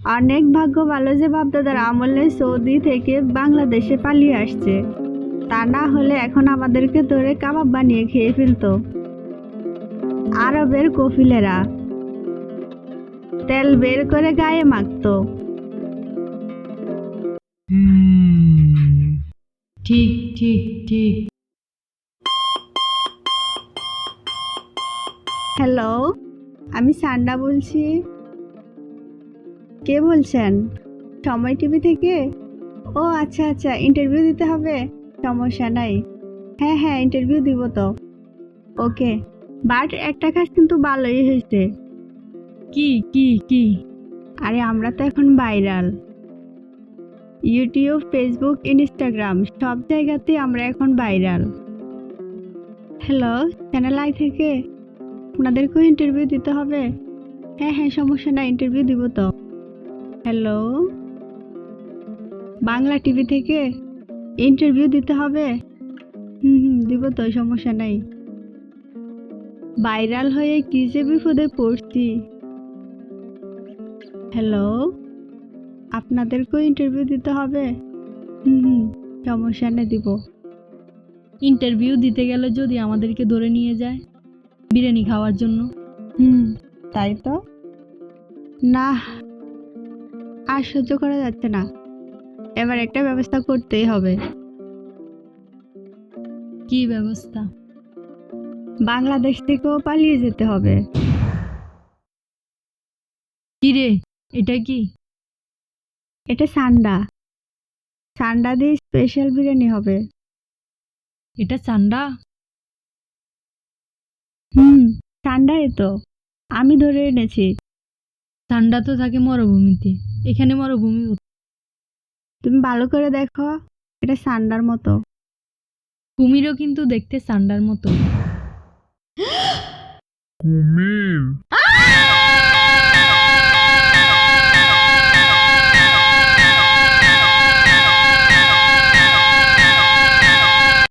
অনেক ভাগ্য ভালো যে বাপদাদার আমলে সৌদি থেকে বাংলাদেশে পালিয়ে আসছে, তা না হলে এখন আমাদেরকে ধরে কাবাব বানিয়ে খেয়ে ফেলতো। আরবের কফিলেরা তেল বের করে গায়ে মাখতো। ঠিক ঠিক ঠিক। হ্যালো, আমি সান্ডা বলছি। কে বলছেন? সময় টিভি থেকে? ও আচ্ছা আচ্ছা, ইন্টারভিউ দিতে হবে। সমস্যা নাই। হ্যাঁ হ্যাঁ, ইন্টারভিউ দিব তো। ওকে, বাট একটা কাজ কিন্তু ভালোই হয়েছে। কি কি কি? আরে আমরা তো এখন ভাইরাল। ইউটিউব, ফেসবুক, ইনস্টাগ্রাম সব জায়গাতেই আমরা এখন ভাইরাল। হ্যালো, চ্যানেল আই থেকে? আপনাদেরকেও ইন্টারভিউ দিতে হবে? হ্যাঁ হ্যাঁ, সমস্যা নাই, ইন্টারভিউ দিব তো। হ্যালো, বাংলা টিভি থেকে? ইন্টারভিউ দিতে হবে? দিব তো, সমস্যা নাই। ভাইরাল হয়ে কি যে বিপদে পড়ছি। হ্যালো, আপনাদেরকেও ইন্টারভিউ দিতে হবে? সমস্যা নেই, দিব। ইন্টারভিউ দিতে গেলে যদি আমাদেরকে ধরে নিয়ে যায় বিরিয়ানি খাওয়ার জন্য? তাই তো। না, আর সহ্য করা যাচ্ছে না। এবার একটা ব্যবস্থা করতেই হবে। কি ব্যবস্থা? বাংলাদেশ থেকেও পালিয়ে যেতে হবে। কি রে, এটা কি? এটা সান্ডা। সান্ডা দিয়ে স্পেশাল বিরিয়ানি হবে। এটা চান্ডা? সান্ডাই তো, আমি ধরে এনেছি। চান্ডা তো থাকে মরুভূমিতে, এখানে মরুভূমি কোথায়? তুমি ভালো করে দেখো, এটা সান্ডার মতো। কুমিরও কিন্তু দেখতে চান্ডার মতো। কুমির?